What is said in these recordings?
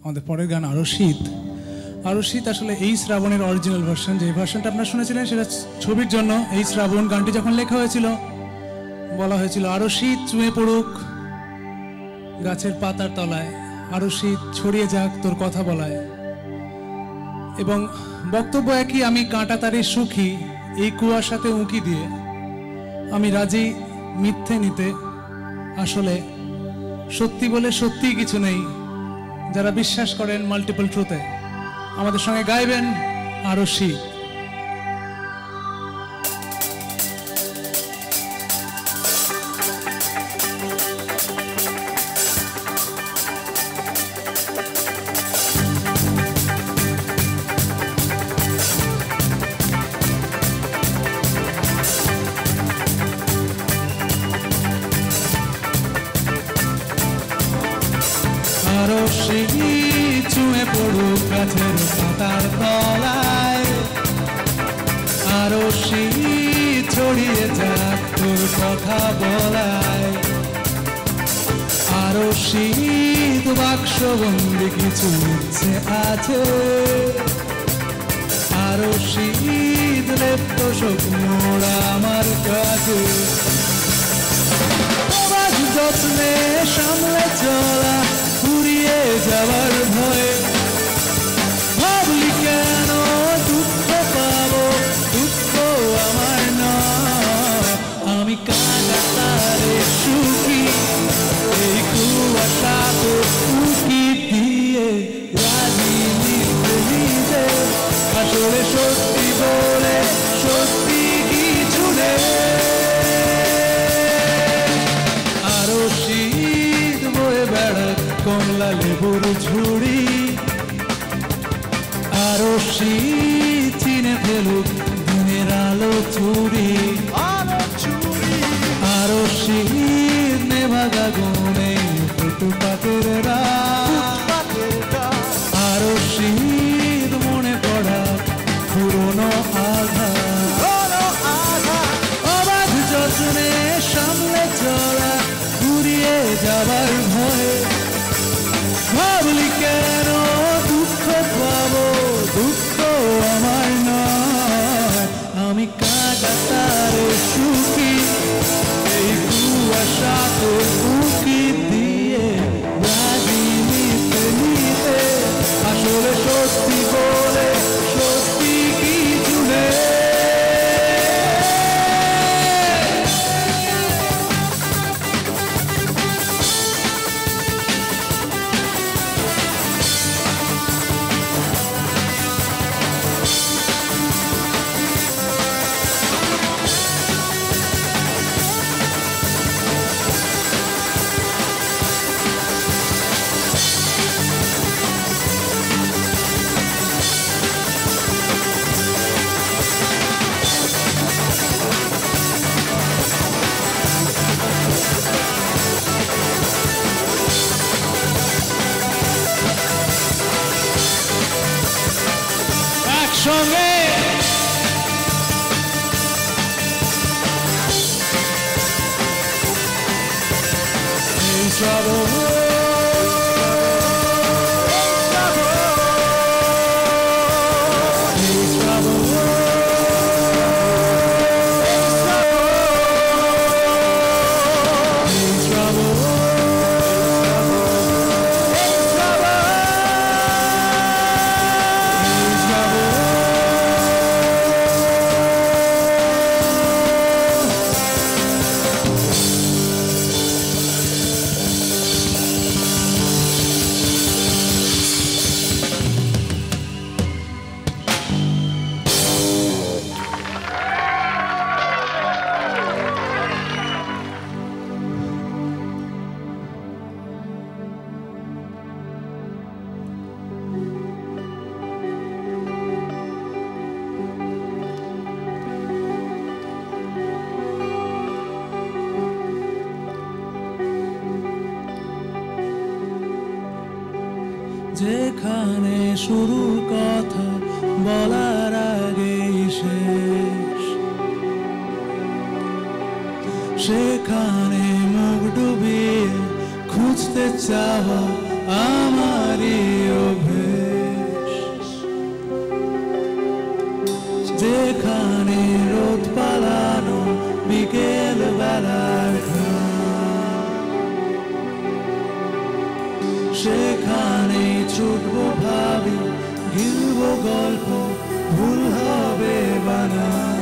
আমাদের পরের গান আরো শীত। আরো শীত আসলে এই শ্রাবণের অরিজিনাল ভার্সন, যে ভার্সনটা আপনারা শুনেছিলেন সেটা ছবির জন্য। এই শ্রাবণ গানটি যখন লেখা হয়েছিল বলা হয়েছিল আরো শীত চুঁয়ে পড়ুক গাছের পাতার তলায়, আরো শীত ছড়িয়ে যাক তোর কথা বলায়। এবং বক্তব্য একই, আমি কাঁটা তারে সুখী এই কুয়াশাতে উঁকি দিয়ে, আমি রাজি মিথ্যে নিতে, আসলে সত্যি বলে সত্যিই কিছু নেই। যারা বিশ্বাস করেন মাল্টিপল ট্রুথে আমাদের সঙ্গে গাইবেন আরো শীত। আরো শীত চুঁয়ে পড়ুক গাছের পাতার তলায়, আরো শীত ছড়িয়ে যাক তোর কথা বলায়, আরো শীত বাক্সবন্দি কিছু ইচ্ছে আছে, আরো শীত লেপ্ত স্বপ্নরা আমার কাছে। যত্নে সামলে চলা ফুরিয়ে যাওয়ার ভয়ে, ভাবলি কেন দুঃখ পাবো, দুঃখ আমার নয়। আমি কাঁটা তারে সুখী এই কুয়াশাতে উঁকি দিয়ে, রাজি নিতে নিতে, আসলে সত্যি বলে সত্যি কিছু নেই। আরো শীত বয়ে বেড়াক কমলা লেবুর ঝুড়ি, আরো শীত চিনে ফেলুক দিনের আলো চুরি, আরো শীত নেভাগা গুনে ফুটপাতের রাত, আরো শীত মনে পড়া পুরনো আঘাত, অবাধ যত্নে সামলে চলা ঘুরিয়ে যাবার ভয়ে, ভাবলি কেন দুঃখ পাবো, দুঃখ আমার নয়। আমি কাঁটা তারে সুখী এই কুয়াশাতে উঁকি দিয়ে, রাজি নিতে নিতে, আসলে সত্যি বলে সত্যি কিছু নেই। একসঙ্গে এই শ্রাবণ, এই শ্রাবণ, এই শ্রাবণ, যেখানে শুরুর কথা বলার আগেই শেষ, সেখানে মুখ ডুবিয়ে খুঁজতে চাওয়া আমারই অভ্যেস, যেখানে রোদ পালানো বিকেল বেলার ঘাম, সেখানে ছুটবো ভাবি, গিলবো গল্প, ভুল হবে বানান।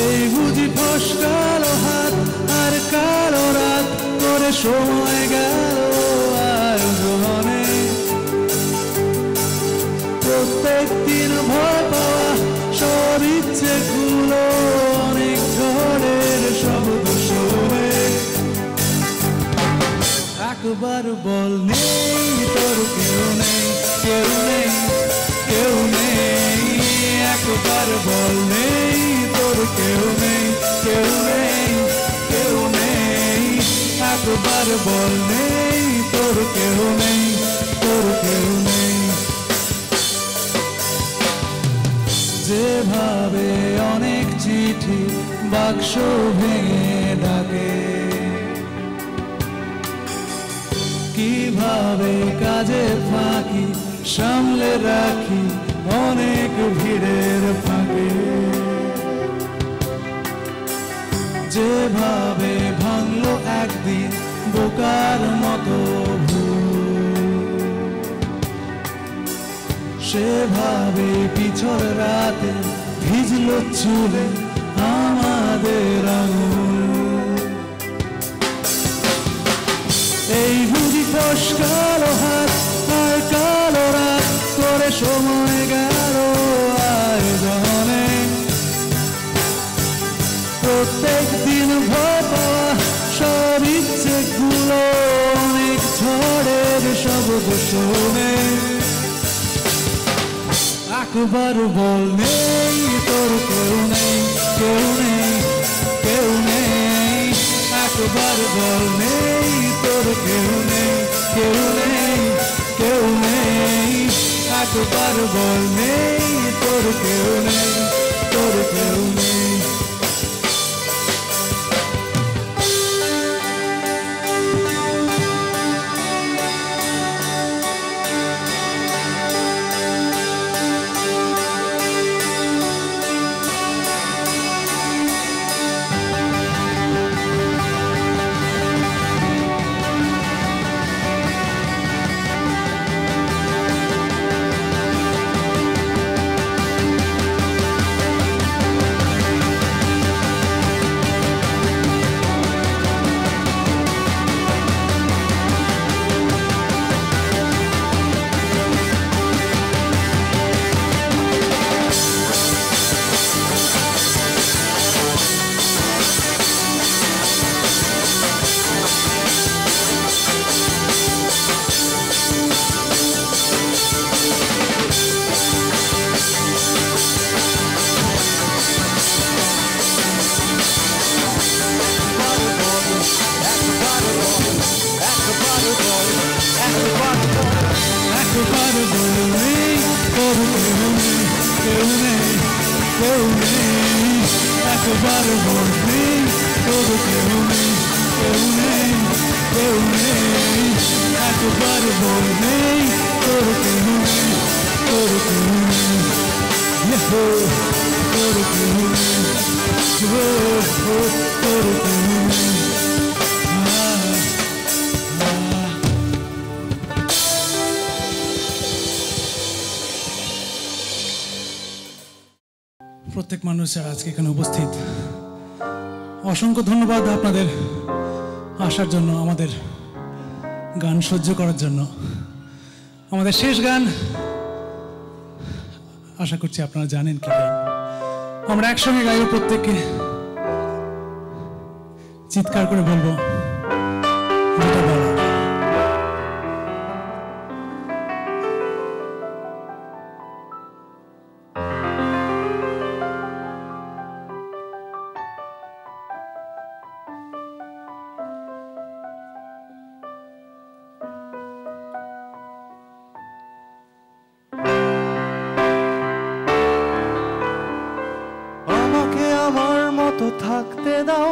এই বুঝি ফসকালো হাত আর কালো রাত করে সময় গেল আয়োজনে, প্রত্যেক দিন ভয় পাওয়া সব ইচ্ছেগুলো অনেক ঝড়ের শব্দ শোনে। একবার বল নেই তোর কেউ নেই, কেউ নেই, কেউ নেই। একবার বল নেই তোর কেউ নেই, কেউ নেই, কেউ নেই। একবার বল নেই তোর কেউ নেই, তোর কেউ নেই। যেভাবে অনেক চিঠি বাক্স ভেঙে ডাকে, কিভাবে কাজের ফাঁকি সামলে রাখি অনেক ভিড়ের ফাঁকে, যেভাবে ভাঙলো একদিন বোকার মতো ভুল, সেভাবে পিছর রাতে ভিজলো চুলে আমাদের আঙুল। এই বুঝি ফসকালো হাত আর কালো রাত করে সময় গেল আয়োজনে, প্রত্যেক দিন ভয় পাওয়া সব ইচ্ছেগুলো অনেক ঝড়ের শব্দ শোনে। একবার বল নেই তোর কেউ নেই, কেউ নেই, কেউ নেই। একবার বল নেই তোর কেউ নেই, কেউ নেই, কেউ নেই। একবার বল নেই তোর কেউ নেই, তোর কেউ নেই। প্রত্যেক মানুষ যারা আজকে এখানে উপস্থিত, অসংখ্য ধন্যবাদ আপনাদের আসার জন্য, আমাদের গান সহ্য করার জন্য। আমাদের শেষ গান, আশা করছি আপনারা জানেন কি গান। আমরা একসঙ্গে গাইব, প্রত্যেককে চিৎকার করে বলবো যেটা বলা। থাকতে দাও,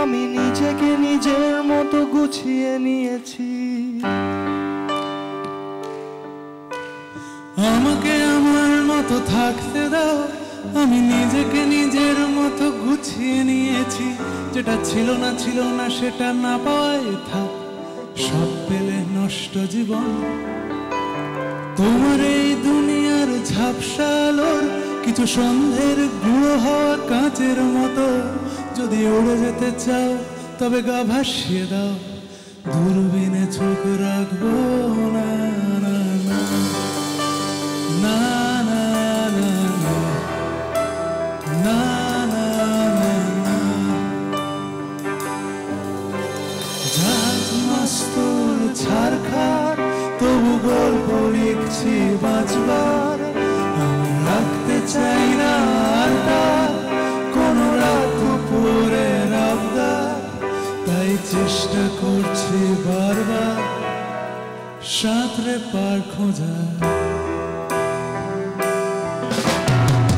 আমি নিজেকে নিজের মতো গুছিয়ে নিয়েছি। আমাকে আমার মতো থাকতে দাও, আমি নিজেকে নিজের মতো গুছিয়ে নিয়েছি। যেটা ছিল না সেটা না পাওয়াই থাক, সব পেলে নষ্ট জীবন। তোমার এই দুনিয়ার ঝাপসালোর কিছু সন্ধ্যের গুঁড়ো হওয়া কাঁচের মতো। যদি উড়ে যেতে চাও তবে গা ভাসিয়ে দাও, দূরবীনে চোখ রাখবো না। না না না না না না না না। জাহাজ মাস্তুল ছারখার, তবু গল্প লিখছি বাঁচবার। আমি রাখতে চাই না আর তার কোনো রাত দুপুরের আবদার, তাই চেষ্টা করছি বারবার সাঁতরে পার খোঁজার।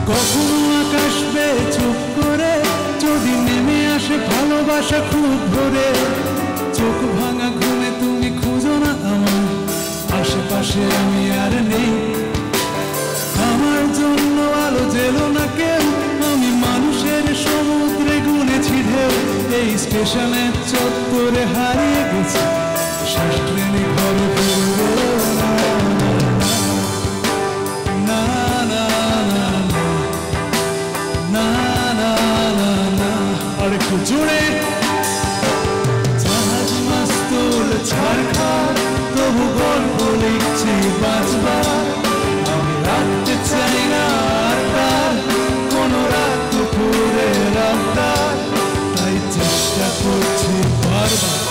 কখনো আকাশ বেয়ে চুপ করে যদি নেমে আসে ভালোবাসা খুব ভরে, চোখ ভাঙা ঘুমে তুমি খুঁজো না আমার আশেপাশে, আমি আর নেই। আমার জন্য আলো জেলো না কেউ, আমি মানুষের সমুদ্রে গুনেছি ঢেউ। এই স্টেশনের চত্বরে হারিয়ে গেছি, শেষ ট্রেনে ঘরে ফিরবো না। না না না না না না না। আরেকটু জোরে। জাহাজ মাস্তুল ছারখার, তবু গল্প লিখছি বাঁচবার। আমি রাখতে চাই না আর তার কোনো রাত দুপুরের আবদার, তাই চেষ্টা করছি বারবার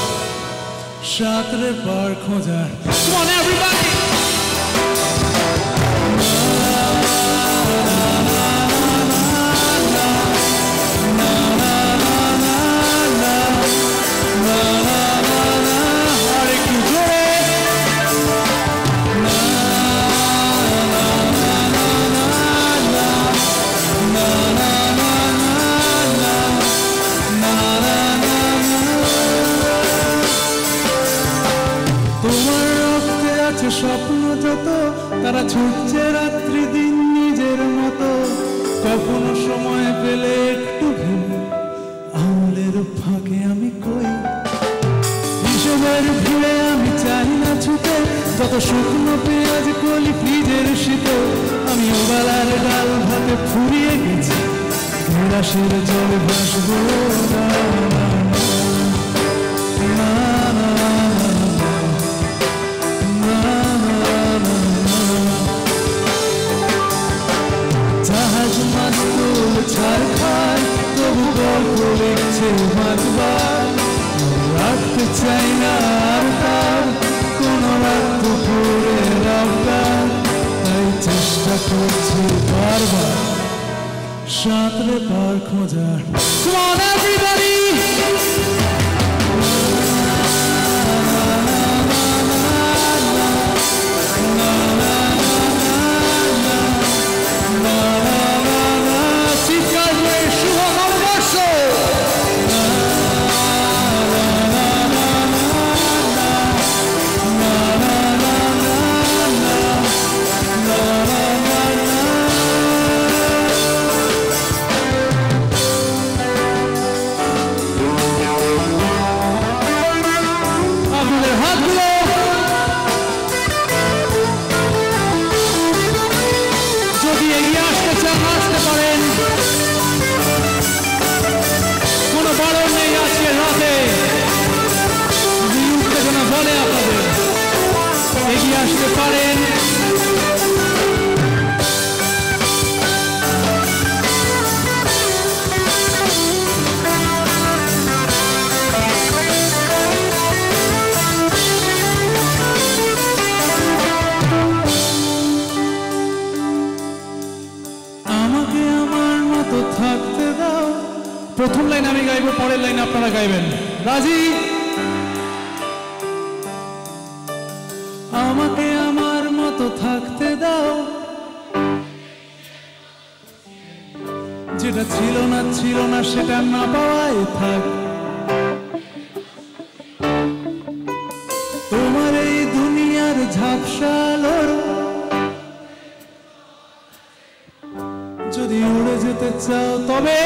সাঁতরে পার খোঁজার। Come on everybody! তোমার রক্তে আছে স্বপ্ন যত, তারা ছুটছে রাত্রি দিন নিজের মতো। কখনো সময় পেলে একটু ভেবে আঙুলের ফাঁকে আমি কই, হিসেবের ভিড়ে আমি চাই না ছুটে। যত শুকনো পেঁয়াজ কলি ফ্রিজের শীতে, আমি ওবেলার ডাল ভাতে ফুরিয়ে গেছি, গ্লাসের জলে ভাসবো না। জাহাজ মাস্তুল ছারখার, তবু গল্প লিখছে বাঁচবার। রাখতে চাই না আর তার কোনো রাত দুপুরের আবদার, তাই চেষ্টা করছি বারবার সাঁতরে পার খোঁজার। Come on everybody! যদি এগিয়ে আসতে চান আসতে পারেন, কোনো বারণ নেই আজকে রাতে। উত্তেজনা বলে আপনাদের এগিয়ে আসতে পারেন। থাকতে দাও। প্রথম লাইন আমি গাইবো, পরের লাইন আপনারা গাইবেন। রাজি? আমাকে আমার মতো থাকতে দাও, যেটা ছিল না সেটা না পাওয়াই থাক। চাও তবে